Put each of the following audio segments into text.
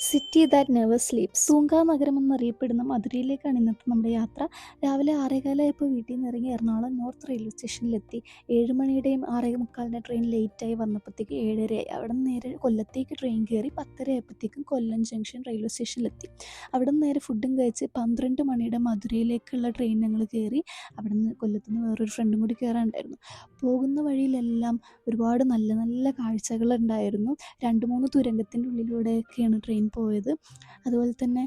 City that never sleeps. തൂങ്കാ നഗരം എന്നറിയപ്പെടുന്ന മധുരയിലേക്കാണ് ഇന്നത്തെ നമ്മുടെ യാത്ര. രാവിലെ 6:15 വീട്ടിൽ നിന്ന് ഇറങ്ങി എറണാകുളം നോർത്ത് റെയിൽവേ സ്റ്റേഷനിലെത്തി. 7 മണിയുടെയും 6:45 ട്രെയിൻ ലേറ്റായി വന്നപ്പോഴത്തേക്ക് 7:30 അവിടെ നിന്ന് നേരെ കൊല്ലത്തേക്ക് ട്രെയിൻ കയറി 10:30 കൊല്ലം ജംഗ്ഷൻ റെയിൽവേ സ്റ്റേഷനിലെത്തി. അവിടെ നിന്ന് നേരെ ഫുഡും കഴിച്ച് 12 മണിയുടെ മധുരയിലേക്കുള്ള ട്രെയിൻ ഞങ്ങൾ കയറി. അവിടെ നിന്ന് കൊല്ലത്തുനിന്ന് വേറൊരു ഫ്രണ്ടും കൂടി കയറാനുണ്ടായിരുന്നു. പോകുന്ന വഴിയിലെല്ലാം ഒരുപാട് നല്ല നല്ല കാഴ്ചകളുണ്ടായിരുന്നു. 2-3 തുരങ്കത്തിൻ്റെ ഉള്ളിലൂടെയൊക്കെയാണ് ട്രെയിൻ പോയത്. അതുപോലെ തന്നെ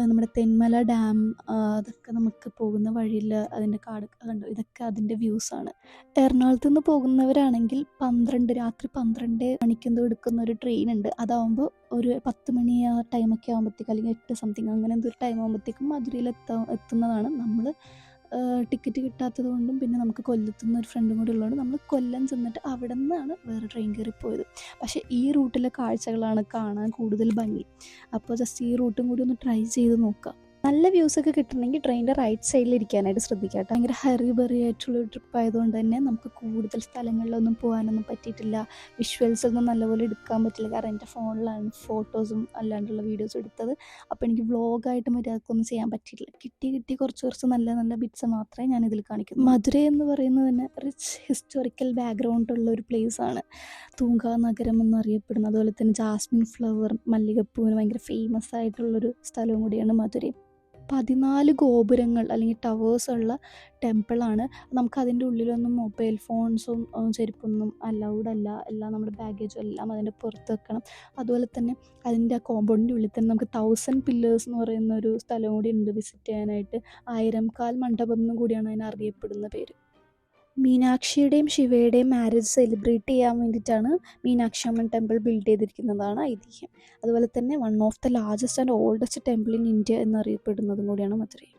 നമ്മുടെ തെന്മല ഡാം, അതൊക്കെ നമുക്ക് പോകുന്ന വഴിയിൽ അതിൻ്റെ കാട് കണ്ടു. ഇതൊക്കെ അതിൻ്റെ വ്യൂസാണ്. എറണാകുളത്ത് നിന്ന് പോകുന്നവരാണെങ്കിൽ രാത്രി 12 മണിക്കെന്തോ എടുക്കുന്ന ഒരു ട്രെയിൻ ഉണ്ട്. അതാവുമ്പോൾ ഒരു 10 മണി ആ ടൈമൊക്കെ ആകുമ്പോഴത്തേക്കും, അല്ലെങ്കിൽ 8 സംതിങ് അങ്ങനെ എന്തൊരു ടൈം ആകുമ്പോഴത്തേക്കും മധുരയിൽ എത്തുന്നതാണ്. നമ്മൾ ടിക്കറ്റ് കിട്ടാത്തത് കൊണ്ടും പിന്നെ നമുക്ക് കൊല്ലത്തുനിന്ന് ഒരു ഫ്രണ്ടും കൂടി ഉള്ളതുകൊണ്ട് നമ്മൾ കൊല്ലം ചെന്നിട്ട് അവിടെ നിന്നാണ് വേറെ ട്രെയിൻ കയറിപ്പോയത്. പക്ഷേ ഈ റൂട്ടിലെ കാഴ്ചകളാണ് കാണാൻ കൂടുതൽ ഭംഗി. അപ്പോൾ ജസ്റ്റ് ഈ റൂട്ടും കൂടി ഒന്ന് ട്രൈ ചെയ്ത് നോക്കാം. നല്ല വ്യൂസൊക്കെ കിട്ടണമെങ്കിൽ ട്രെയിനിൻ്റെ റൈറ്റ് സൈഡിൽ ഇരിക്കാനായിട്ട് ശ്രദ്ധിക്കുക കേട്ടോ. ഭയങ്കര ഹറിബറി ആയിട്ടുള്ളൊരു ട്രിപ്പ് ആയതുകൊണ്ട് തന്നെ നമുക്ക് കൂടുതൽ സ്ഥലങ്ങളിലൊന്നും പോകാനൊന്നും പറ്റിയിട്ടില്ല. വിഷ്വൽസ് ഒന്നും നല്ലപോലെ എടുക്കാൻ പറ്റില്ല, കാരണം എൻ്റെ ഫോണിലാണ് ഫോട്ടോസും അല്ലാണ്ടുള്ള വീഡിയോസും എടുത്തത്. അപ്പോൾ എനിക്ക് വ്ളോഗായിട്ട് മര്യാദക്കൊന്നും ചെയ്യാൻ പറ്റിയിട്ടില്ല. കിട്ടി കുറച്ച് നല്ല നല്ല ബിറ്റ്സ് മാത്രമേ ഞാനിതിൽ കാണിക്കുന്നു. മധുര എന്ന് പറയുന്നത് തന്നെ റിച്ച് ഹിസ്റ്റോറിക്കൽ ബാക്ക്ഗ്രൗണ്ട് ഉള്ള ഒരു പ്ലേസാണ്. തൂങ്കാ നഗരം എന്നറിയപ്പെടുന്നത്. അതുപോലെ തന്നെ ജാസ്മിൻ ഫ്ലവർ, മല്ലികപ്പൂവിന് ഭയങ്കര ഫേമസ് ആയിട്ടുള്ളൊരു സ്ഥലവും കൂടിയാണ് മധുരയും. 14 ഗോപുരങ്ങൾ അല്ലെങ്കിൽ ടവേഴ്സ് ഉള്ള ടെമ്പിളാണ്. നമുക്കതിൻ്റെ ഉള്ളിലൊന്നും മൊബൈൽ ഫോൺസും ചെരുപ്പൊന്നും അലൗഡ് അല്ല. എല്ലാം നമ്മുടെ ബാഗേജും എല്ലാം അതിൻ്റെ പുറത്ത് വെക്കണം. അതുപോലെ തന്നെ അതിൻ്റെ ആ കോമ്പൗണ്ടിൻ്റെ ഉള്ളിൽ തന്നെ നമുക്ക് 1000 പില്ലേഴ്സ് എന്ന് പറയുന്ന ഒരു സ്ഥലം കൂടി ഉണ്ട് വിസിറ്റ് ചെയ്യാനായിട്ട്. 1000 കാൽ മണ്ഡപം എന്നും കൂടിയാണ് അതിന് അറിയപ്പെടുന്ന പേര്. മീനാക്ഷിയുടെയും ശിവയുടെയും മാരേജ് സെലിബ്രേറ്റ് ചെയ്യാൻ വേണ്ടിയിട്ടാണ് മീനാക്ഷി അമ്മൻ ടെമ്പിൾ ബിൽഡ് ചെയ്തിരിക്കുന്നതാണ് ഐതിഹ്യം. അതുപോലെ തന്നെ one of the largest and oldest temple in India എന്നറിയപ്പെടുന്നതും കൂടിയാണ് മധുരൈ.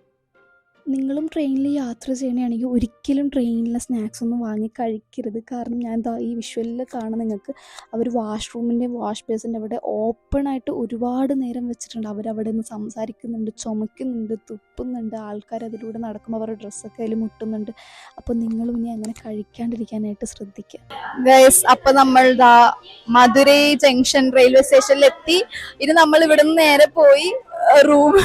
നിങ്ങളും ട്രെയിനിൽ യാത്ര ചെയ്യണമെങ്കിൽ ഒരിക്കലും ട്രെയിനിലെ സ്നാക്സ് ഒന്നും വാങ്ങി കഴിക്കരുത്. കാരണം ഞാൻ ഈ വിഷ്വലിൽ കാണാൻ നിങ്ങൾക്ക് അവർ വാഷ്റൂമിൻ്റെ വാഷ് ബേസിൻ്റെ അവിടെ ഓപ്പണായിട്ട് ഒരുപാട് നേരം വെച്ചിട്ടുണ്ട്. അവരവിടെ നിന്ന് സംസാരിക്കുന്നുണ്ട്, ചുമക്കുന്നുണ്ട്, തുപ്പുന്നുണ്ട്. ആൾക്കാർ അതിലൂടെ നടക്കുമ്പോൾ അവരുടെ ഡ്രസ്സൊക്കെ അതിൽ മുട്ടുന്നുണ്ട്. അപ്പോൾ നിങ്ങളും ഇനി അങ്ങനെ കഴിക്കാണ്ടിരിക്കാനായിട്ട് ശ്രദ്ധിക്കുക. ഗൈസ്, അപ്പൊ നമ്മൾ മധുരൈ ജംഗ്ഷൻ റെയിൽവേ സ്റ്റേഷനിലെത്തി. ഇനി നമ്മൾ ഇവിടെ നിന്ന് നേരെ പോയി റൂം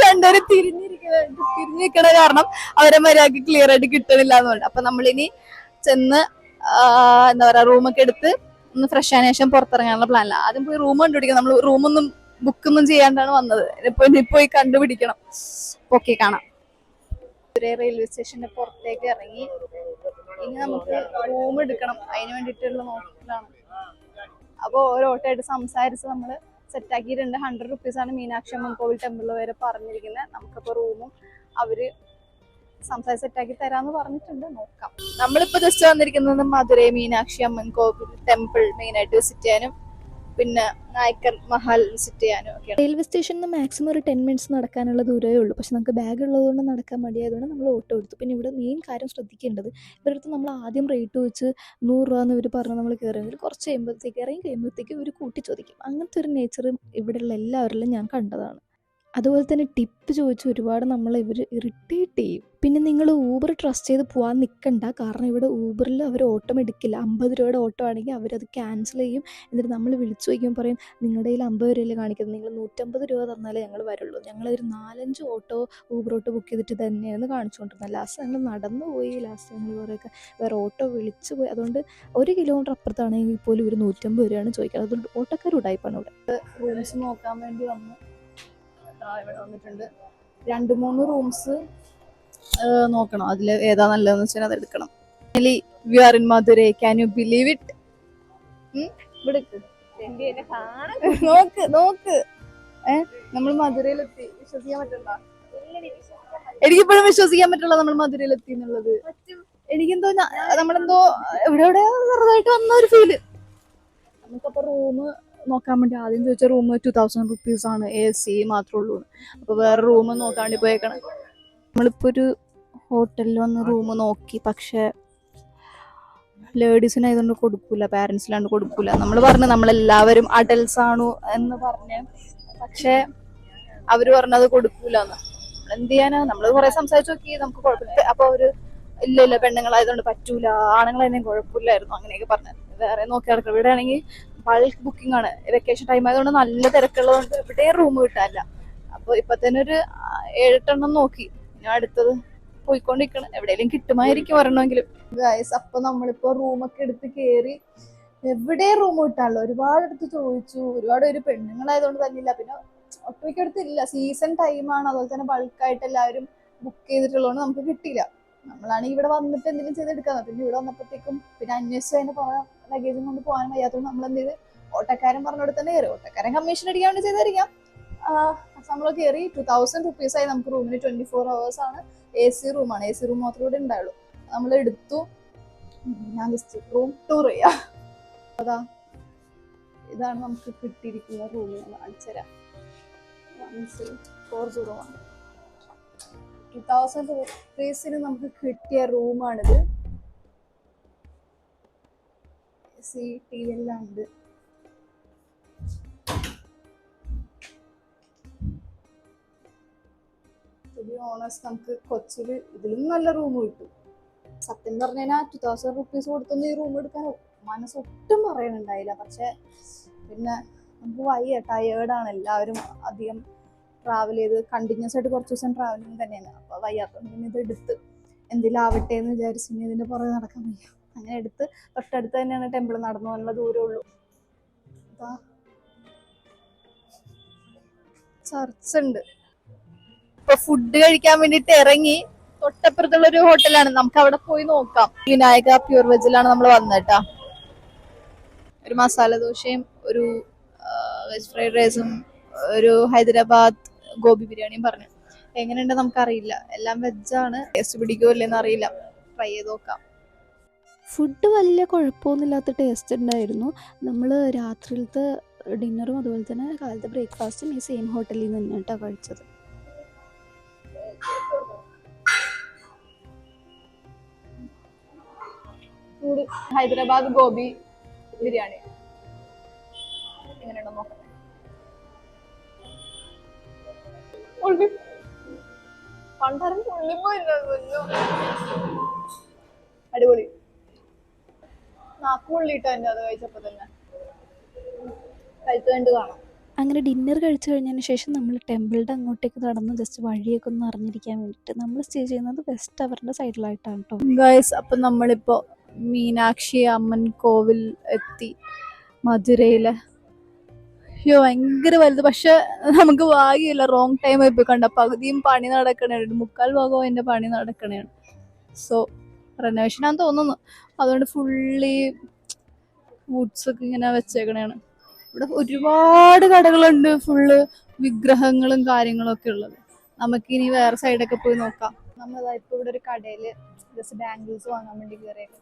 രണ്ടുപേരും തിരിഞ്ഞിരിക്കണ കാരണം അവരെ മര്യാദക്ക് ക്ലിയർ ആയിട്ട് കിട്ടണില്ല എന്ന് പറഞ്ഞു. അപ്പൊ നമ്മളിനി ചെന്ന് എന്താ പറയാ റൂമൊക്കെ എടുത്ത് ഒന്ന് ഫ്രഷ് ആയതിനു ശേഷം പുറത്തിറങ്ങാനുള്ള പ്ലാനില്ല. ആദ്യം പോയി റൂം കണ്ടുപിടിക്കണം. നമ്മൾ റൂമൊന്നും ബുക്കൊന്നും ചെയ്യാണ്ടാണ് വന്നത്. ഇനി പോയി കണ്ടുപിടിക്കണം. ഓക്കെ, കാണാം. റെയിൽവേ സ്റ്റേഷന്റെ പുറത്തേക്ക് ഇറങ്ങി ഇനി നമുക്ക് റൂം എടുക്കണം. അതിന് വേണ്ടിയിട്ടുള്ള നോക്കിലാണ്. അപ്പോൾ ഓരോ ഓട്ടമായിട്ട് സംസാരിച്ച് നമ്മള് സെറ്റാക്കിയിട്ടുണ്ട്. 100 റുപ്പീസാണ് മീനാക്ഷി അമ്മൻ കോവിൽ ടെമ്പിളിൽ വരെ പറഞ്ഞിരിക്കുന്നത്. നമുക്കപ്പോൾ റൂമും അവര് സംസാരിച്ച് സെറ്റാക്കി തരാന്ന് പറഞ്ഞിട്ടുണ്ട്. നോക്കാം. നമ്മളിപ്പോ ജസ്റ്റ് വന്നിരിക്കുന്നത് മധുരൈ മീനാക്ഷി അമ്മൻ കോവിൽ ടെമ്പിൾ മെയിനായിട്ട് വിസിറ്റ് ചെയ്യാനും പിന്നെ നായ്ക്കർ മഹൽ വിസിറ്റ് ചെയ്യാനും ഒക്കെ. റെയിൽവേ സ്റ്റേഷനിൽ നിന്ന് മാക്സിമം ഒരു 10 മിനിറ്റ്സ് നടക്കാനുള്ള ദൂരമേ ഉള്ളൂ. പക്ഷെ നമുക്ക് ബാഗ് ഉള്ളതുകൊണ്ട് നടക്കാൻ മടിയായതുകൊണ്ട് നമ്മൾ ഓട്ടോ എടുത്തു. പിന്നെ ഇവിടെ മെയിൻ കാര്യം ശ്രദ്ധിക്കേണ്ടത്, ഇവരുടെ അടുത്ത് നമ്മൾ ആദ്യം റേറ്റ് വെച്ച് 100 രൂപ എന്ന് ഇവർ പറഞ്ഞ് നമ്മൾ കയറുമെങ്കിൽ കുറച്ച് കഴിയുമ്പോഴത്തേക്ക് ഇവർ കൂട്ടി ചോദിക്കും. അങ്ങനത്തെ ഒരു നേച്ചറും ഇവിടെയുള്ള എല്ലാവരിലും ഞാൻ കണ്ടതാണ്. അതുപോലെ തന്നെ ടിപ്പ് ചോദിച്ച് ഒരുപാട് നമ്മളെ ഇവർ ഇറിറ്റേറ്റ് ചെയ്യും. പിന്നെ നിങ്ങൾ ഊബർ ട്രസ്റ്റ് ചെയ്ത് പോകാൻ നിൽക്കണ്ട. കാരണം ഇവിടെ ഊബറിൽ അവർ ഓട്ടോ എടുക്കില്ല. 50 രൂപയുടെ ഓട്ടോ ആണെങ്കിൽ അവരത് ക്യാൻസൽ ചെയ്യും. എന്നിട്ട് നമ്മൾ വിളിച്ചു വയ്ക്കുമ്പോൾ പറയും നിങ്ങളുടെ കയ്യിൽ 50 രൂപയല്ലേ കാണിക്കുന്നത്, നിങ്ങൾ 150 രൂപ തന്നാലേ ഞങ്ങൾ വരുള്ളൂ. ഞങ്ങളൊരു 4-5 ഓട്ടോ ഊബർ ഓട്ടോ ബുക്ക് ചെയ്തിട്ട് തന്നെയാണ് കാണിച്ചുകൊണ്ടിരുന്നത്. ലാസ്റ്റ് ഞങ്ങൾ നടന്നു പോയി. ലാസ്റ്റ് ഞങ്ങൾ കുറേയൊക്കെ വേറെ ഓട്ടോ വിളിച്ചു പോയി. അതുകൊണ്ട് 1 കിലോമീറ്റർ അപ്പുറത്താണെങ്കിൽ പോലും ഒരു 150 രൂപയാണ് ചോദിക്കുന്നത്. അതുകൊണ്ട് ഓട്ടോക്കാർ ഉടായിപ്പാണ് ഇവിടെ. റൂംസ് നോക്കാൻ വേണ്ടി വന്നു. ഇവിടെ വന്നിട്ടുണ്ട്. 2-3 റൂംസ് നോക്കണം. അതിൽ ഏതാ നല്ലതെന്ന് വെച്ചാൽ അത് എടുക്കണം. We are in Madurai. Can you believe it? നോക്ക് നമ്മൾ മധുരയിലെത്തി. വിശ്വസിക്കാൻ പറ്റില്ല. എനിക്കിപ്പോഴും വിശ്വസിക്കാൻ പറ്റില്ല നമ്മൾ മധുരയിലെത്തി എന്നുള്ളത്. എനിക്കെന്തോ നമ്മളെന്തോ ഇവിടെ ചെറുതായിട്ട് വന്ന ഒരു ഫീല്. നമുക്കപ്പോ റൂം നോക്കാൻ വേണ്ടി ആദ്യം ചോദിച്ച റൂം 2000 റുപ്പീസാണ്. AC മാത്രമേ ഉള്ളൂ. അപ്പോൾ വേറെ റൂം നോക്കാൻ വേണ്ടി പോയേക്കണം. നമ്മളിപ്പോൾ ഒരു ഹോട്ടലിൽ വന്ന് റൂം നോക്കി. പക്ഷേ ലേഡീസിനായതുകൊണ്ട് കൊടുക്കൂല, പാരൻസിലാണ്ട് കൊടുക്കൂല. നമ്മൾ പറഞ്ഞു നമ്മളെല്ലാവരും അഡൽസ് ആണു എന്ന് പറഞ്ഞ്. പക്ഷേ അവർ പറഞ്ഞത് കൊടുക്കൂലെന്ന്. എന്ത് ചെയ്യാനാ, നമ്മൾ കുറെ സംസാരിച്ച് നോക്കി. നമുക്ക് കുഴപ്പമില്ല. അപ്പോൾ അവര് ഇല്ല പെണ്ണുങ്ങളായതുകൊണ്ട് പറ്റൂല, ആണുങ്ങളായിരുന്നെങ്കിൽ കുഴപ്പമില്ലായിരുന്നു അങ്ങനെയൊക്കെ പറഞ്ഞത്. വേറെ നോക്കി നടക്കണം. ഇവിടെ ആണെങ്കിൽ ബൾക്ക് ബുക്കിംഗ് ആണ്. വെക്കേഷൻ ടൈം ആയതുകൊണ്ട് നല്ല തിരക്കുള്ളതുകൊണ്ട് എവിടെയും റൂം കിട്ടാനില്ല. അപ്പൊ ഇപ്പൊ തന്നെ ഒരു 7-8 നോക്കി. ഞാൻ അടുത്തത് പോയിക്കൊണ്ടിരിക്കണം, എവിടെയെങ്കിലും കിട്ടുമായിരിക്കും വരണമെങ്കിലും. ഗൈസ്, അപ്പൊ നമ്മളിപ്പോ റൂമൊക്കെ എടുത്ത് കയറി. എവിടെ റൂം കിട്ടാനുള്ള ഒരുപാട് അടുത്ത് ചോദിച്ചു. ഒരുപാട് പേര് പെണ്ണുങ്ങളായതുകൊണ്ട് തന്നില്ല, പിന്നെ ഒട്ടുമിക്ക അടുത്തില്ല. സീസൺ ടൈമാണ്, അതുപോലെ തന്നെ ബൾക്കായിട്ട് എല്ലാവരും ബുക്ക് ചെയ്തിട്ടുള്ളതുകൊണ്ട് നമുക്ക് കിട്ടിയില്ല. നമ്മളാണെങ്കിൽ ഇവിടെ വന്നിട്ട് എന്തെങ്കിലും ചെയ്തെടുക്കാം. പിന്നെ ഇവിടെ വന്നപ്പോഴത്തേക്കും പിന്നെ അന്വേഷിച്ച് അതിന്റെ പുറകെ ലഗേജും കൊണ്ട് പോകാൻ വയ്യാത്തതുകൊണ്ട് നമ്മൾ എന്ത് ചെയ്ത്, ഓട്ടക്കാരൻ പറഞ്ഞോട് തന്നെ കയറി. ഓട്ടക്കാരൻ കമ്മീഷൻ അടിക്കാൻ വേണ്ടി ചെയ്തായിരിക്കാം. നമ്മൾ കയറി. 2000 rupees ആയി നമുക്ക് റൂമിന്. 24 hours ആണ്. AC റൂമാണ്. AC റൂം മാത്രമേ ഇവിടെ ഉണ്ടാവുള്ളൂ. നമ്മൾ എടുത്തു. ഞാൻ ജസ്റ്റ് റൂം ടൂർ ചെയ്യാം. അതാ ഇതാണ് നമുക്ക് കിട്ടിയിരിക്കുന്ന റൂം. കാണിച്ചു തരാം. 1040 2000 rupeesന് നമുക്ക് കിട്ടിയ റൂമാണിത്. TV എല്ലാം ഉണ്ട്. ഓണേഴ്സ് നമുക്ക് കൊച്ചിയിൽ ഇതിലും നല്ല റൂം കിട്ടും. സത്യം പറഞ്ഞു കഴിഞ്ഞാൽ 2000 rupees കൊടുത്തൊന്നും ഈ റൂം എടുക്കാൻ മനസ്സൊട്ടും പറയണുണ്ടായില്ല. പക്ഷെ പിന്നെ നമുക്ക് വയ്യ, ടയേർഡാണ് എല്ലാവരും. അധികം ട്രാവൽ ചെയ്ത് കണ്ടിന്യൂസ് ആയിട്ട് കുറച്ച് ദിവസം ട്രാവലിങ് തന്നെയാണ്. അപ്പൊ വയ്യാത്തോണ്ട് പിന്നെ ഇത് എടുത്ത് എന്തെങ്കിലും ആവട്ടെ എന്ന് വിചാരിച്ചു. ഇനി ഇതിന്റെ പുറകെ നടക്കാൻ വയ്യ. അങ്ങനെ എടുത്ത് തൊട്ടടുത്ത് തന്നെയാണ് ടെമ്പിൾ. നടന്നു പോകാനുള്ള ദൂരമേ ഉള്ളൂ. ചർച്ച് ഉണ്ട്. ഇപ്പൊ ഫുഡ് കഴിക്കാൻ വേണ്ടിട്ട് ഇറങ്ങി. തൊട്ടപ്പുറത്തുള്ള ഒരു ഹോട്ടലാണ്, നമുക്ക് അവിടെ പോയി നോക്കാം. വിനായക പ്യൂർ വെജിലാണ് നമ്മൾ വന്നിട്ടാ. ഒരു മസാല ദോശയും ഒരു വെജ് ഫ്രൈഡ് റൈസും ഒരു ഹൈദരാബാദ് ഗോബി ബിരിയാണിയും പറഞ്ഞു. എങ്ങനെയുണ്ട് നമുക്കറിയില്ല. എല്ലാം വെജാണ്. ടേസ്റ്റ് പിടിക്കുമോ ഇല്ലെന്ന് അറിയില്ല. ട്രൈ ചെയ്ത് നോക്കാം. ഫുഡ് വലിയ കുഴപ്പമൊന്നുമില്ലാത്ത ടേസ്റ്റ് ഉണ്ടായിരുന്നു. നമ്മൾ രാത്രിയിലത്തെ ഡിന്നറും അതുപോലെ തന്നെ കാലത്തെ ബ്രേക്ക്ഫാസ്റ്റും ഈ സെയിം ഹോട്ടലിൽ നിന്ന് കേട്ടോ കഴിച്ചത്. ഹൈദരാബാദ് ഗോബി ബിരിയാണി എങ്ങനെയുണ്ടോ നോക്കാം. അടിപൊളി. നാക്കുള്ളിട്ടോ എന്റെ അത് കഴിച്ചപ്പോ തന്നെ. കഴിച്ചു കണ്ട് കാണാം. അങ്ങനെ ഡിന്നർ കഴിച്ചു കഴിഞ്ഞതിന് ശേഷം നമ്മൾ ടെമ്പിളിൻ്റെ അങ്ങോട്ടേക്ക് നടന്ന് ജസ്റ്റ് വഴിയൊക്കെ ഒന്ന് അറിഞ്ഞിരിക്കാൻ വേണ്ടിയിട്ട്. നമ്മൾ സ്റ്റേ ചെയ്യുന്നത് വെസ്റ്റ് ടവറിൻ്റെ സൈഡിലായിട്ടാണ് കേട്ടോ. ഗൈസ്, അപ്പം നമ്മളിപ്പോൾ മീനാക്ഷി അമ്മൻ കോവിൽ എത്തി, മധുരയിലെ. അയ്യോ, ഭയങ്കര വലുത്. പക്ഷെ നമുക്ക് ഭാഗ്യമില്ല, റോങ് ടൈം ആയിപ്പോയി. കണ്ട പകുതിയും പണി നടക്കണേ, 3/4 ഭാഗവും അതിൻ്റെ പണി നടക്കണേണ്. സോ റെനോവേഷനാന്ന് തോന്നുന്നു. അതുകൊണ്ട് ഫുള്ളി വുഡ്സ് ഒക്കെ ഇങ്ങനെ വെച്ചേക്കണേണ്. ഇവിടെ ഒരുപാട് കടകളുണ്ട്, ഫുള്ള് വിഗ്രഹങ്ങളും കാര്യങ്ങളും ഒക്കെ ഉള്ളത്. നമുക്കിനി വേറെ സൈഡൊക്കെ പോയി നോക്കാം. നമ്മളിപ്പോ ഇവിടെ ഒരു കടയില് ജസ്റ്റ് ബാംഗിൾസ് വാങ്ങാൻ വേണ്ടി കയറിയേക്കാം.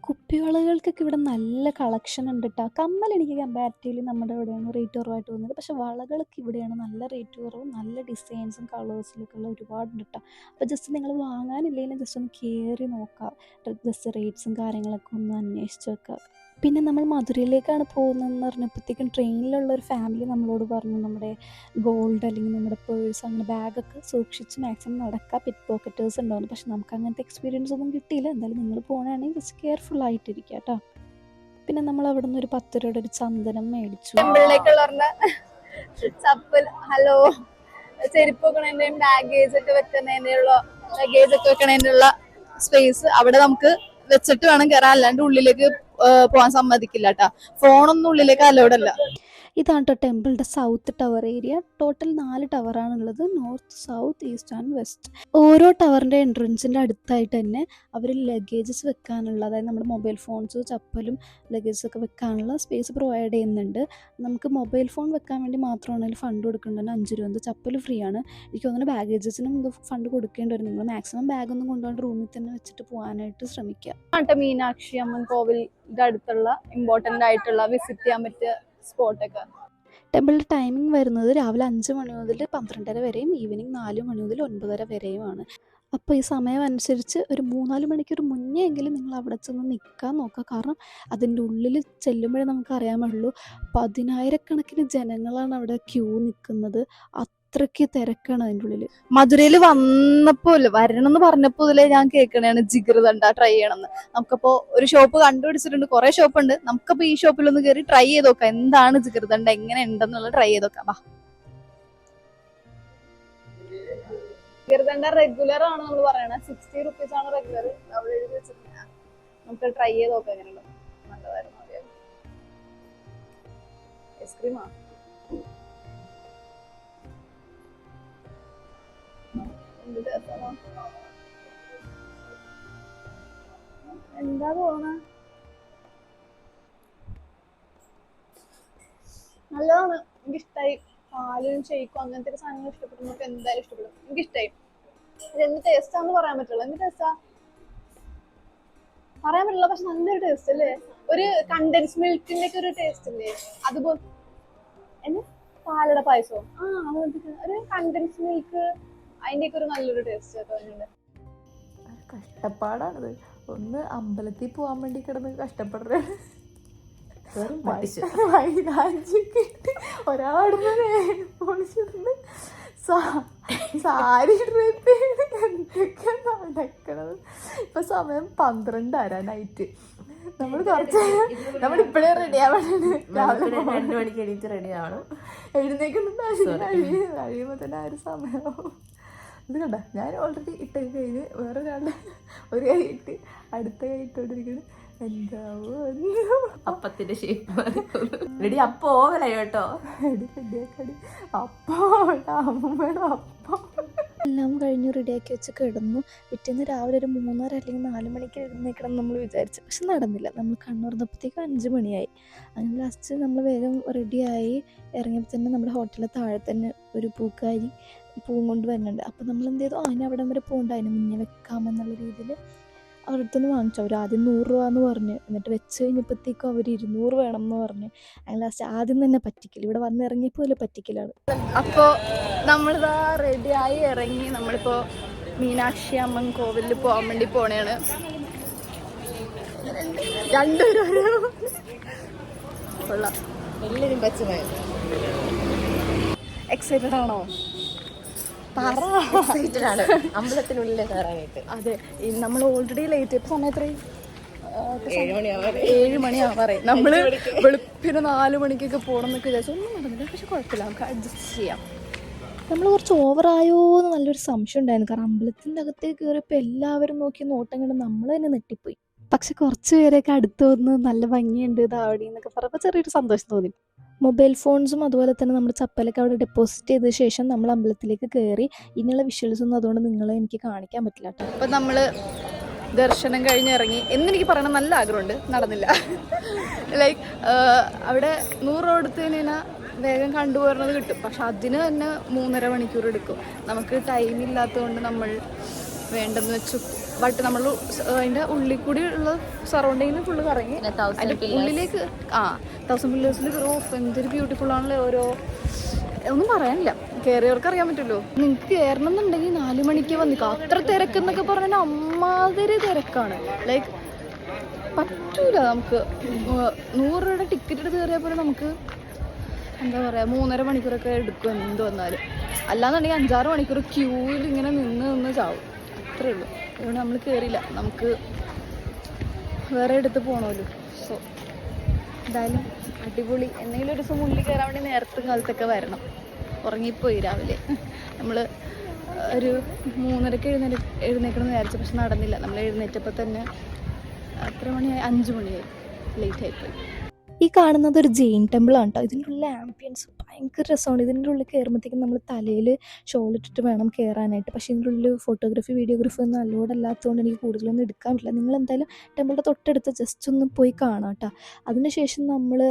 കുപ്പിവളകൾക്കൊക്കെ ഇവിടെ നല്ല കളക്ഷൻ ഉണ്ട് കേട്ടോ. കമ്മൽ എനിക്ക് കമ്പാരിറ്റീവ്ലി നമ്മുടെ ഇവിടെയാണ് റേറ്റ് കുറവായിട്ട് തോന്നുന്നത്. പക്ഷേ വളകളൊക്കെ ഇവിടെയാണ് നല്ല റേറ്റ് കുറവും നല്ല ഡിസൈൻസും കളേഴ്സിലൊക്കെ ഉള്ള ഒരുപാടുണ്ട് കേട്ടോ. അപ്പോൾ ജസ്റ്റ് നിങ്ങൾ വാങ്ങാനില്ലെങ്കിലും ജസ്റ്റ് ഒന്ന് കയറി നോക്കാം. ജസ്റ്റ് റേറ്റ്സും കാര്യങ്ങളൊക്കെ ഒന്ന് അന്വേഷിച്ച് വെക്കുക. പിന്നെ നമ്മൾ മധുരയിലേക്കാണ് പോകുന്നതെന്ന് പറഞ്ഞപ്പോഴത്തേക്കും ട്രെയിനിലുള്ള ഒരു ഫാമിലി നമ്മളോട് പറഞ്ഞു നമ്മുടെ ഗോൾഡ് അല്ലെങ്കിൽ നമ്മുടെ പേഴ്സ് അങ്ങനെ ബാഗൊക്കെ സൂക്ഷിച്ച് മാക്സിമം നടക്കുക, പിറ്റ് പോക്കറ്റേഴ്സ് ഉണ്ടാവുന്നു. പക്ഷെ നമുക്ക് അങ്ങനത്തെ എക്സ്പീരിയൻസ് ഒന്നും കിട്ടിയില്ല. എന്തായാലും നിങ്ങൾ പോകുകയാണെങ്കിൽ ജസ്റ്റ് കെയർഫുൾ ആയിട്ടിരിക്കുക കേട്ടോ. പിന്നെ നമ്മൾ അവിടെ നിന്ന് ഒരു 10 രൂപയുടെ ഒരു ചന്ദനം മേടിച്ചു. ചപ്പൽ, ഹലോ, ചെരുപ്പ് വെക്കണേന്റെയും ലഗേജ് ഒക്കെ വെക്കണേനുള്ള സ്പേസ് അവിടെ നമുക്ക് വെച്ചിട്ട് വേണം കയറാൻ. അല്ലാണ്ട് ഉള്ളിലേക്ക് പോകാൻ സമ്മതിക്കില്ല കേട്ടാ. ഫോണൊന്നും ഉള്ളിലേക്ക് അലൗഡ് അല്ല. ഇതാണ് കേട്ടോ ടെമ്പിളിൻ്റെ സൗത്ത് ടവർ ഏരിയ. ടോട്ടൽ 4 ടവറാണുള്ളത്, north, south, east and west. ഓരോ ടവറിൻ്റെ എൻട്രൻസിൻ്റെ അടുത്തായിട്ട് തന്നെ അവർ ലഗേജസ് വെക്കാനുള്ള, അതായത് നമ്മുടെ മൊബൈൽ ഫോൺസ്, ചപ്പലും ലഗേജസ് ഒക്കെ വെക്കാനുള്ള സ്പേസ് പ്രൊവൈഡ് ചെയ്യുന്നുണ്ട്. നമുക്ക് മൊബൈൽ ഫോൺ വെക്കാൻ വേണ്ടി മാത്രമാണെങ്കിൽ ഫണ്ട് കൊടുക്കേണ്ടത് 5 രൂപ. ചപ്പൽ ഫ്രീ ആണ്. എനിക്ക് തോന്നുന്നു ബാഗേജസിനും ഇത് ഫണ്ട് കൊടുക്കേണ്ടി വരും. നിങ്ങൾ മാക്സിമം ബാഗൊന്നും കൊണ്ടുപോകാണ്ട് റൂമിൽ തന്നെ വെച്ചിട്ട് പോകാനായിട്ട് ശ്രമിക്കുക. മീനാക്ഷി അമ്മൻ കോവിലിന്റെ അടുത്തുള്ള ഇമ്പോർട്ടന്റ് ആയിട്ടുള്ള വിസിറ്റ് ചെയ്യാൻ പറ്റിയ സ്പോട്ടൊക്കെ. ടെമ്പിളിൻ്റെ ടൈമിംഗ് വരുന്നത് രാവിലെ 5 മണി മുതൽ 12:30 വരെയും ഈവനിങ് 4 മണി മുതൽ 9:30 വരെയുമാണ്. അപ്പോൾ ഈ സമയം അനുസരിച്ച് ഒരു 3-4 മണിക്കൂർ മുന്നേ എങ്കിലും നിങ്ങൾ അവിടെ ചെന്ന് നിൽക്കാൻ നോക്കുക. കാരണം അതിൻ്റെ ഉള്ളിൽ ചെല്ലുമ്പോഴേ നമുക്ക് അറിയാൻ പാടുള്ളൂ, 10,000 കണക്കിന് ജനങ്ങളാണ് അവിടെ ക്യൂ നിൽക്കുന്നത്. അത്രയ്ക്ക് തിരക്കാണ് അതിൻ്റെ ഉള്ളിൽ. മധുരയിൽ വന്നപ്പോൾ വരണം എന്ന് പറഞ്ഞപ്പോൾ ഇതിലെ ഞാൻ കേൾക്കണേണ് ജിഗർദണ്ഡ ട്രൈ ചെയ്യണമെന്ന്. നമുക്കപ്പോ ഒരു ഷോപ്പ് കണ്ടുപിടിച്ചിട്ടുണ്ട്, കുറെ ഷോപ്പ് ഉണ്ട്. നമുക്കപ്പോ ഈ ഷോപ്പിൽ ഒന്ന് കയറി ട്രൈ ചെയ്ത് നോക്കാം എന്താണ് ജിഗർദണ്ഡ, എങ്ങനെ ഉണ്ടെന്നുള്ളത് ട്രൈ ചെയ്ത് നോക്കാം. ജിഗർദണ്ഡ റെഗുലർ ആണ് നമ്മൾ പറയണത്, 60 റുപ്പീസ് ആണ് റെഗുലർ. അവിടെ എഴുതി വെച്ചിട്ടുണ്ട്, നമുക്ക് ട്രൈ ചെയ്ത് നോക്കാം എങ്ങനെയുണ്ട്. നല്ലതായിരുന്നു. ഐസ്ക്രീമാ എന്താ തോന്നുന്ന, നല്ലതാണ്. എനിക്കിഷ്ടായി. പാലും ഷെയ്ക്കും അങ്ങനത്തെ ഒരു സാധനങ്ങൾ ഇഷ്ടപ്പെട്ടു, നമുക്ക് എന്തായാലും ഇഷ്ടപ്പെടും. എനിക്കിഷ്ടായി. ഇതെന്ത് ടേസ്റ്റാന്ന് പറയാൻ പറ്റുള്ളൂ. എന്ത് ടേസ്റ്റാ പറയാൻ പറ്റില്ല, പക്ഷെ നല്ലൊരു ടേസ്റ്റ് അല്ലേ. ഒരു കണ്ടൻസ് മിൽക്കിന്റെ ഒക്കെ ഒരു ടേസ്റ്റ് അല്ലേ അതുപോലെ. എന്നെ പാലട പായസവും ഒരു കണ്ടൻസ് മിൽക്ക് അതിന്റെ ഒക്കെ ഒരു നല്ലൊരു ടേസ്റ്റ് തോന്നുന്നുണ്ട്. കഷ്ടപ്പാടാണത്. ഒന്ന് അമ്പലത്തിൽ പോവാൻ വേണ്ടി കിടന്ന് കഷ്ടപ്പെടുന്നത്, ഒരാടുന്ന് പൊളിച്ചിരുന്ന് സാരി എന്തൊക്കെയാ നടക്കണത്. ഇപ്പൊ സമയം 12 നൈറ്റ്. നമ്മൾ കുറച്ച് നമ്മളിപ്പോഴേ റെഡി ആവണം. രാവിലെ 2 മണിക്ക് എണീറ്റ് റെഡി ആവണം. കഴിയുമ്പോ തന്നെ ആ ഒരു സമയമാവും. ഇത് കണ്ട, ഞാൻ ഓൾറെഡി ഇട്ട കഴിഞ്ഞ് വേറൊരാളുടെ ഒരു കൈ ഇട്ട് അടുത്ത കൈ ഇട്ടോണ്ടിരിക്കുന്നത്. എന്താവോ അപ്പത്തിന്റെ ഷേപ്പ് റെഡി. അപ്പൊ ഓവലായി കേട്ടോ. റെഡിയാക്കടി അപ്പോ അമ്മയുടെ അപ്പം എല്ലാം കഴിഞ്ഞു റെഡിയാക്കി വെച്ച് കിടന്നു. പിറ്റേന്ന് രാവിലെ ഒരു 3:30 അല്ലെങ്കിൽ 4 മണിക്ക് എഴുന്നേൽക്കണം നമ്മൾ വിചാരിച്ചു. പക്ഷെ നടന്നില്ല. നമ്മൾ കണ്ണുറന്നപ്പോഴത്തേക്ക് 5 മണിയായി. അങ്ങനെ ലാസ്റ്റ് നമ്മൾ വേഗം റെഡിയായി ഇറങ്ങിയപ്പോൾ തന്നെ നമ്മുടെ ഹോട്ടലിലെ താഴെ തന്നെ ഒരു പൂക്കാരി പൂവും കൊണ്ട് വരുന്നുണ്ട്. അപ്പം നമ്മൾ എന്ത് ചെയ്തു, അതിന് അവിടെ വരെ പോകണ്ട, അതിന് മുന്നേ വെക്കാമെന്നുള്ള രീതിയിൽ അവരുടെ അടുത്തുനിന്ന് വാങ്ങിച്ചു. അവർ ആദ്യം 100 രൂപ എന്ന് പറഞ്ഞ്, എന്നിട്ട് വെച്ച് കഴിഞ്ഞപ്പോഴത്തേക്കും അവർ 200 വേണം എന്ന് പറഞ്ഞ്. അങ്ങനെ ലാസ്റ്റ് ആദ്യം തന്നെ പറ്റിക്കൽ, ഇവിടെ വന്നിറങ്ങിയപ്പോൾ അതിൽ പറ്റിക്കലാണ്. അപ്പോൾ നമ്മളിതാ റെഡിയായി ഇറങ്ങി. നമ്മളിപ്പോൾ മീനാക്ഷി അമ്മൻ കോവിലിൽ പോകാൻ വേണ്ടി പോണേണ്. രണ്ടുപേരും കൊള്ളാം. എല്ലാവരും പച്ചമയം. എക്സൈറ്റഡ് ആണോ? അമ്പലത്തിനുള്ളിൽ കയറാനായിട്ട്. അതെ, നമ്മൾ ഓൾറെഡി ലേറ്റ് ആയപ്പോൾ സമയം എത്രയും 7 മണിയാവാറേ. നമ്മള് വെളുപ്പിന് 4 മണിക്കൊക്കെ പോകണം എന്നൊക്കെ വിചാരിച്ചു. ഒന്നും നടന്നില്ല, പക്ഷെ കുഴപ്പമില്ല, നമുക്ക് അഡ്ജസ്റ്റ് ചെയ്യാം. നമ്മൾ കുറച്ച് ഓവറായോ എന്ന് നല്ലൊരു സംശയം ഉണ്ടായിരുന്നു. കാരണം അമ്പലത്തിൻ്റെ അകത്തേക്ക് കയറിയപ്പോൾ എല്ലാവരും നോക്കി നോട്ടം കണ്ട് നമ്മൾ തന്നെ നെട്ടിപ്പോയി. പക്ഷെ കുറച്ച് പേരൊക്കെ അടുത്ത് വന്ന് നല്ല ഭംഗിയുണ്ട് ഇതാവടി എന്നൊക്കെ പറഞ്ഞപ്പോൾ ചെറിയൊരു സന്തോഷം തോന്നി. മൊബൈൽ ഫോൺസും അതുപോലെ തന്നെ നമ്മുടെ ചപ്പലൊക്കെ അവിടെ ഡെപ്പോസിറ്റ് ചെയ്ത ശേഷം നമ്മൾ അമ്പലത്തിലേക്ക് കയറി. ഇനിയുള്ള വിഷ്വൽസ് ഒന്നും അതുകൊണ്ട് നിങ്ങളെ എനിക്ക് കാണിക്കാൻ പറ്റില്ല കേട്ടോ. അപ്പം നമ്മൾ ദർശനം കഴിഞ്ഞിറങ്ങി എന്നെനിക്ക് പറയണം, നല്ല ആഗ്രഹമുണ്ട്, നടന്നില്ല. ലൈക്ക് അവിടെ 100 രൂപ കൊടുത്തതിന് വേഗം കണ്ടുപോരുന്നത് കിട്ടും, പക്ഷെ അതിന് തന്നെ 3.5 മണിക്കൂർ എടുക്കും. നമുക്ക് ടൈം ഇല്ലാത്തതുകൊണ്ട് നമ്മൾ വേണ്ടെന്ന് വെച്ചു. ബട്ട് നമ്മൾ അതിൻ്റെ ഉള്ളിൽ കൂടി ഉള്ള സറൗണ്ടിങ്ങിന് ഫുള്ള് കറങ്ങി. അതിൻ്റെ ഉള്ളിലേക്ക് 1000 പില്ലേഴ്സിൽ എന്തൊരു ബ്യൂട്ടിഫുൾ ആണല്ലോ. ഓരോ ഒന്നും പറയാനില്ല, കയറിയവർക്ക് അറിയാൻ പറ്റുമല്ലോ. നിങ്ങൾക്ക് കയറണം എന്നുണ്ടെങ്കിൽ 4 മണിക്ക് വന്നിക്കാം. അത്ര തിരക്കെന്നൊക്കെ പറഞ്ഞാൽ അമ്മാതിരി തിരക്കാണ്. ലൈക്ക് പറ്റൂല. നമുക്ക് 100 രൂപയുടെ ടിക്കറ്റ് എടുത്ത് കയറിയാൽ പോലെ നമുക്ക് എന്താ പറയുക 3.5 മണിക്കൂറൊക്കെ എടുക്കും എന്ത് വന്നാലും. അല്ലാന്നുണ്ടെങ്കിൽ 5-6 മണിക്കൂർ ക്യൂവിൽ ഇങ്ങനെ നിന്ന് ചാവും. അത്രേ ഉള്ളൂ. അതുകൊണ്ട് നമ്മൾ കയറിയില്ല, നമുക്ക് വേറെ എടുത്ത് പോകണമല്ലോ. സോ എന്തായാലും അടിപൊളി. എന്തെങ്കിലും ഒരു ദിവസം ഉള്ളിൽ കയറാൻ വേണ്ടി നേരത്തെ കാലത്തൊക്കെ വരണം. ഉറങ്ങിപ്പോയി രാവിലെ. നമ്മൾ ഒരു 3:30 എഴുന്നേക്കണം എന്ന് വിചാരിച്ചു, പക്ഷെ നടന്നില്ല. നമ്മൾ എഴുന്നേറ്റപ്പോൾ തന്നെ എത്ര മണിയായി? 5 മണിയായി. ലേറ്റ് ആയിപ്പോയി. ഈ കാണുന്നത് ഒരു ജെയിൻ ടെമ്പിളാണ് കേട്ടോ. ഇതിൻ്റെ ഉള്ളിൽ ആംബിയൻസ് ഭയങ്കര രസമാണ്. ഇതിൻ്റെ ഉള്ളിൽ കയറുമ്പോഴത്തേക്കും നമ്മൾ തലയിൽ ഷോൾ ഇട്ടിട്ട് വേണം കയറാനായിട്ട്. പക്ഷേ ഇതിൻ്റെ ഉള്ളിൽ ഫോട്ടോഗ്രാഫി വീഡിയോഗ്രാഫി ഒന്നും അലോഡ് അല്ലാത്തതുകൊണ്ട് എനിക്ക് കൂടുതലൊന്നും എടുക്കാൻ പറ്റില്ല. നിങ്ങൾ എന്തായാലും ടെമ്പിളിൻ്റെ തൊട്ടടുത്ത് ജസ്റ്റ് ഒന്ന് പോയി കാണാം കേട്ടോ. അതിനുശേഷം നമ്മൾ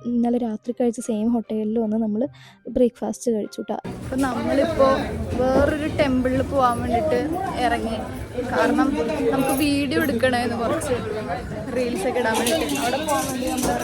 ഇന്നലെ രാത്രി കഴിച്ച സെയിം ഹോട്ടലിൽ വന്ന് നമ്മൾ ബ്രേക്ക്ഫാസ്റ്റ് കഴിച്ചു കേട്ടോ. അപ്പം നമ്മളിപ്പോൾ വേറൊരു ടെമ്പിളിൽ പോകാൻ വേണ്ടിയിട്ട് ഇറങ്ങി. കാരണം നമുക്ക് വീഡിയോ എടുക്കണമെന്ന്, കുറച്ച് റീൽസൊക്കെ ഇടാൻ വേണ്ടിയിട്ട് അവിടെ പോകാൻ വേണ്ടി നമ്മൾ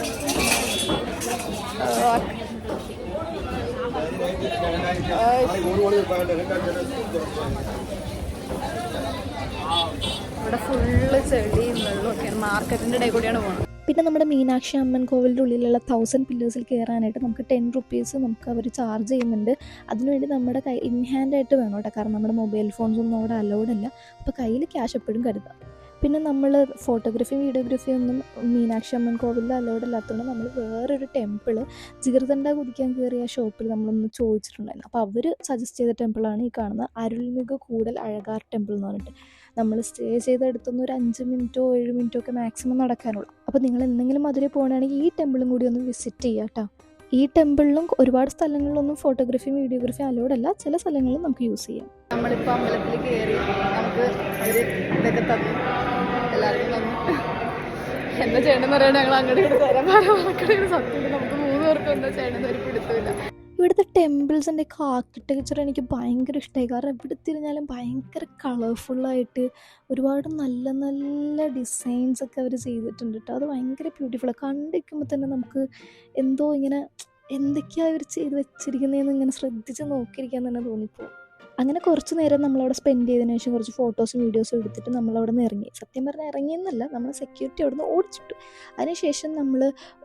ഇവിടെ ഫുള്ള് ചെടിയും വെള്ളമൊക്കെയാണ്. മാർക്കറ്റിൻ്റെ ഇടയിൽ കൂടിയാണ് പോകുന്നത്. പിന്നെ നമ്മുടെ മീനാക്ഷി അമ്മൻ കോവിലിൻ്റെ ഉള്ളിലുള്ള 1000 പില്ലേഴ്സിൽ കയറാനായിട്ട് നമുക്ക് 10 റുപ്പീസ് നമുക്ക് അവർ ചാർജ് ചെയ്യുന്നുണ്ട്. അതിനുവേണ്ടി നമ്മുടെ കൈ ഇൻ ഹാൻഡായിട്ട് വേണം കേട്ടോ, കാരണം നമ്മുടെ മൊബൈൽ ഫോൺസ് ഒന്നും അവിടെ അലൗഡ് അല്ല. അപ്പോൾ കയ്യിൽ ക്യാഷ് എപ്പോഴും കരുതാം. പിന്നെ നമ്മൾ ഫോട്ടോഗ്രാഫി വീഡിയോഗ്രാഫി ഒന്നും മീനാക്ഷി അമ്മൻ കോവിലിൽ അലൗഡ് അല്ലാത്തതുകൊണ്ട് നമ്മൾ വേറൊരു ടെമ്പിൾ ജിഗർദണ്ഡ കുതിക്കാൻ കയറിയ ഷോപ്പിൽ നമ്മളൊന്ന് ചോദിച്ചിട്ടുണ്ടായിരുന്നു. അപ്പോൾ അവർ സജസ്റ്റ് ചെയ്ത ടെമ്പിളാണ് ഈ കാണുന്ന അരുൾമിகு കൂടൽ അഴകാർ ടെമ്പിൾ എന്ന് പറഞ്ഞിട്ട്. നമ്മൾ സ്റ്റേ ചെയ്തെടുത്തുനിന്ന് ഒരു 5 മിനിറ്റോ 7 മിനിറ്റോ ഒക്കെ മാക്സിമം നടക്കാനുള്ളൂ. അപ്പോൾ നിങ്ങൾ എന്തെങ്കിലും മധുരയിൽ പോകുകയാണെങ്കിൽ ഈ ടെമ്പിളും കൂടി ഒന്ന് വിസിറ്റ് ചെയ്യുക കേട്ടോ. ഈ ടെമ്പിളിലും ഒരുപാട് സ്ഥലങ്ങളിലൊന്നും ഫോട്ടോഗ്രാഫി വീഡിയോഗ്രാഫി അലൗഡ് അല്ല, ചില സ്ഥലങ്ങളിൽ നമുക്ക് യൂസ് ചെയ്യാം. നമ്മളിപ്പോൾ അമ്പലത്തിൽ കയറി നമുക്ക് ഒരു ഇതൊക്കെ തന്നു, എല്ലാവർക്കും തന്നു. എന്താ ചെയ്യണമെന്ന് അറിയാൻ ഞങ്ങൾ അങ്ങോട്ട് തരാൻ മറക്കണ സത്യം. നമുക്ക് 3 പേർക്കും എന്താ ചെയ്യണമെന്ന് ഒരു പിടുത്തമില്ല. ഇവിടുത്തെ ടെമ്പിൾസിൻ്റെ ഒക്കെ ആർക്കിടെക്ചർ എനിക്ക് ഭയങ്കര ഇഷ്ടമായി. കാരണം എവിടെ തിരിഞ്ഞാലും ഭയങ്കര കളർഫുള്ളായിട്ട് ഒരുപാട് നല്ല നല്ല ഡിസൈൻസൊക്കെ അവർ ചെയ്തിട്ടുണ്ട് കേട്ടോ. അത് ഭയങ്കര ബ്യൂട്ടിഫുള്ളാണ്. കണ്ടിരിക്കുമ്പോൾ തന്നെ നമുക്ക് എന്തോ ഇങ്ങനെ എന്തൊക്കെയാണ് അവർ ചെയ്ത് വെച്ചിരിക്കുന്നതെന്ന് ഇങ്ങനെ ശ്രദ്ധിച്ച് നോക്കിയിരിക്കാൻ തന്നെ തോന്നിപ്പോകും. അങ്ങനെ കുറച്ച് നേരം നമ്മളവിടെ സ്പെൻഡ് ചെയ്തതിന് ശേഷം കുറച്ച് ഫോട്ടോസും വീഡിയോസും എടുത്തിട്ട് നമ്മളവിടെ നിന്ന് ഇറങ്ങി. സത്യം പറഞ്ഞാൽ ഇറങ്ങിയെന്നല്ല, നമ്മൾ സെക്യൂരിറ്റി അവിടെ നിന്ന് ഓടിച്ചിട്ടു. അതിനുശേഷം നമ്മൾ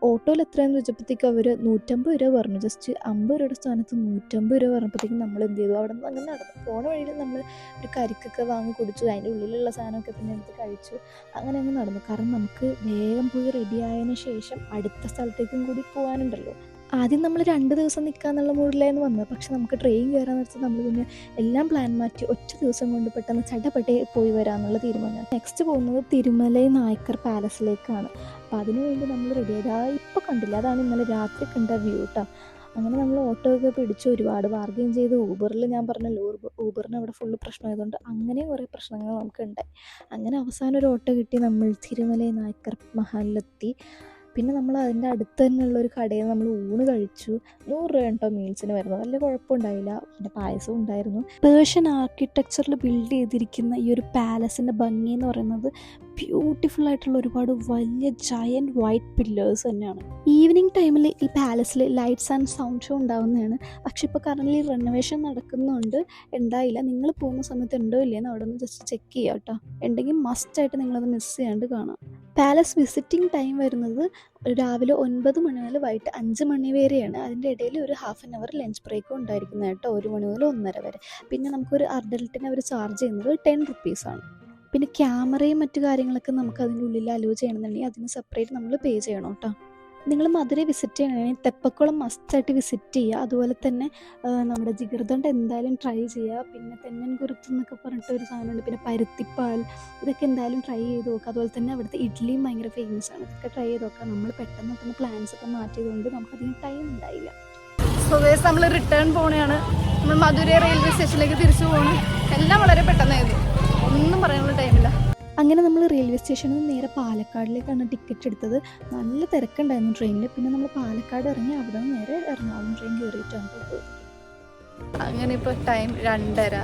ഓട്ടോയിൽ എത്രയെന്ന് വെച്ചപ്പോഴത്തേക്കും അവർ 150 രൂപ പറഞ്ഞു. ജസ്റ്റ് 50 രൂപയുടെ സ്ഥാനത്ത് 150 രൂപ പറഞ്ഞപ്പോഴത്തേക്കും നമ്മൾ എന്ത് ചെയ്തു, അവിടെ നിന്ന് അങ്ങനെ നടന്നു. പോണ വഴിയിൽ നമ്മൾ ഒരു കരിക്കൊക്കെ വാങ്ങി കുടിച്ചു, അതിൻ്റെ ഉള്ളിലുള്ള സാധനമൊക്കെ പിന്നെ എടുത്ത് കഴിച്ചു. അങ്ങനെ അങ്ങ് നടന്നു. കാരണം നമുക്ക് വേഗം പോയി റെഡി ആയതിനു ശേഷം അടുത്ത സ്ഥലത്തേക്കും കൂടി പോകാനുണ്ടല്ലോ. ആദ്യം നമ്മൾ 2 ദിവസം നിൽക്കാന്നുള്ള മൂഡിലായിരുന്നു വന്നത്. പക്ഷെ നമുക്ക് ട്രെയിൻ കയറാൻ വെച്ചാൽ നമ്മൾ പിന്നെ എല്ലാം പ്ലാൻ മാറ്റി ഒറ്റ ദിവസം കൊണ്ട് പെട്ടെന്ന് ചടപട്ടെ പോയി വരാമെന്നുള്ള തീരുമാനം. നെക്സ്റ്റ് പോകുന്നത് തിരുമലൈ നായ്ക്കർ പാലസിലേക്കാണ്. അപ്പോൾ അതിനുവേണ്ടി നമ്മൾ റെഡി ആയത് ഇപ്പോൾ കണ്ടില്ല, അതാണ് ഇന്നലെ രാത്രി കണ്ട വ്യൂ കേട്ടോ. അങ്ങനെ നമ്മൾ ഓട്ടോ ഒക്കെ പിടിച്ച് ഒരുപാട് ബാർഗെയിൻ ചെയ്ത് ഊബറിൽ, ഞാൻ പറഞ്ഞല്ലോ ഊബറിന് അവിടെ ഫുള്ള് പ്രശ്നമായതുകൊണ്ട് അങ്ങനെ കുറേ പ്രശ്നങ്ങൾ നമുക്കുണ്ടായി. അങ്ങനെ അവസാനം ഒരു ഓട്ടോ കിട്ടി, നമ്മൾ തിരുമലൈ നായ്ക്കർ മഹലിലെത്തി. പിന്നെ നമ്മൾ അതിൻ്റെ അടുത്ത് തന്നെയുള്ളൊരു കടയിൽ നമ്മൾ ഊണ് കഴിച്ചു. 100 രൂപ കേട്ടോ മീൽസിന് വരുന്നത്. വലിയ കുഴപ്പമുണ്ടായില്ല. പിന്നെ പായസവും ഉണ്ടായിരുന്നു. പേർഷ്യൻ ആർക്കിടെക്ചറിൽ ബിൽഡ് ചെയ്തിരിക്കുന്ന ഈ ഒരു പാലസിൻ്റെ ഭംഗി എന്ന് പറയുന്നത് ബ്യൂട്ടിഫുൾ ആയിട്ടുള്ള ഒരുപാട് വലിയ ജയൻറ്റ് വൈറ്റ് പില്ലേഴ്സ് തന്നെയാണ്. ഈവനിങ് ടൈമിൽ ഈ പാലസിൽ ലൈറ്റ്സ് ആൻഡ് സൗണ്ട് ഷോ ഉണ്ടാവുന്നതാണ്. പക്ഷെ ഇപ്പോൾ കറൻ്റ് റിനോവേഷൻ നടക്കുന്നുണ്ട്, ഉണ്ടായില്ല. നിങ്ങൾ പോകുന്ന സമയത്ത് ഉണ്ടോ ഇല്ലയെന്ന് അവിടെ നിന്ന് ജസ്റ്റ് ചെക്ക് ചെയ്യുക കേട്ടോ. ഉണ്ടെങ്കിൽ മസ്റ്റായിട്ട് നിങ്ങളത് മിസ് ചെയ്യാണ്ട് കാണാം. പാലസ് വിസിറ്റിംഗ് ടൈം വരുന്നത് രാവിലെ 9 മണി മുതൽ വൈകിട്ട് 5 മണി വരെയാണ്. അതിൻ്റെ ഇടയിൽ ഒരു 1/2 അവർ ലഞ്ച് ബ്രേക്കും ഉണ്ടായിരിക്കുന്നത് കേട്ടോ, 1 മണി മുതൽ 1:30 വരെ. പിന്നെ നമുക്കൊരു അഡൽട്ടിന് അവർ ചാർജ് ചെയ്യുന്നത് 10 റുപ്പീസാണ്. പിന്നെ ക്യാമറയും മറ്റു കാര്യങ്ങളൊക്കെ നമുക്ക് അതിൻ്റെ ഉള്ളിൽ അലോ ചെയ്യണമെന്നുണ്ടെങ്കിൽ അതിന് സെപ്പറേറ്റ് നമ്മൾ പേ ചെയ്യണം കേട്ടോ. നിങ്ങൾ മധുരൈ വിസിറ്റ് ചെയ്യണമെങ്കിൽ തെപ്പക്കുളം മസ്റ്റായിട്ട് വിസിറ്റ് ചെയ്യുക. അതുപോലെ തന്നെ നമ്മുടെ ജിഗർദണ്ഡ എന്തായാലും ട്രൈ ചെയ്യുക. പിന്നെ തെന്നൻകുരുത്ത് എന്നൊക്കെ പറഞ്ഞിട്ട് ഒരു സാധനമുണ്ട്. പിന്നെ പരുത്തിപ്പാൽ, ഇതൊക്കെ എന്തായാലും ട്രൈ ചെയ്ത് നോക്കുക. അതുപോലെ തന്നെ അവിടുത്തെ ഇഡ്ഡലിയും ഭയങ്കര ഫേമസ് ആണ്. ഇതൊക്കെ ട്രൈ ചെയ്ത് നോക്കുക. നമ്മൾ പെട്ടെന്ന് പ്ലാൻസ് ഒക്കെ മാറ്റിയതുകൊണ്ട് നമുക്കധികം ടൈം ഉണ്ടായില്ല. സോ ഗൈസ്, നമ്മൾ റിട്ടേൺ പോവുകയാണ്. നമ്മൾ മധുരൈ റെയിൽവേ സ്റ്റേഷനിലേക്ക് തിരിച്ചു പോകണം. എല്ലാം വളരെ പെട്ടെന്നായിരുന്നു, ഒന്നും പറയാനുള്ള ടൈമില്ല. അങ്ങനെ നമ്മൾ റെയിൽവേ സ്റ്റേഷനിൽ നിന്ന് നേരെ പാലക്കാടിലേക്കാണ് ടിക്കറ്റ് എടുത്തത്. നല്ല തിരക്കുണ്ടായിരുന്നു ട്രെയിനിൽ. പിന്നെ നമ്മൾ പാലക്കാട് ഇറങ്ങി അവിടെ നിന്ന് നേരെ എറണാകുളം ട്രെയിൻ കയറിയിട്ടാണ് പോയത്. അങ്ങനെ ഇപ്പോൾ ടൈം 2:30.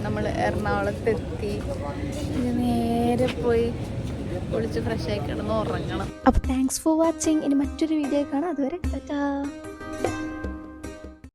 നമ്മൾ എറണാകുളത്തെത്തി. ഇനി നേരെ പോയി കുളിച്ച് ഫ്രഷായി കിടന്ന് ഉറങ്ങണം. അപ്പോൾ താങ്ക്സ് ഫോർ വാച്ചിങ്. ഇനി മറ്റൊരു വീഡിയോ കാണാം. അതുവരെ ടാറ്റാ.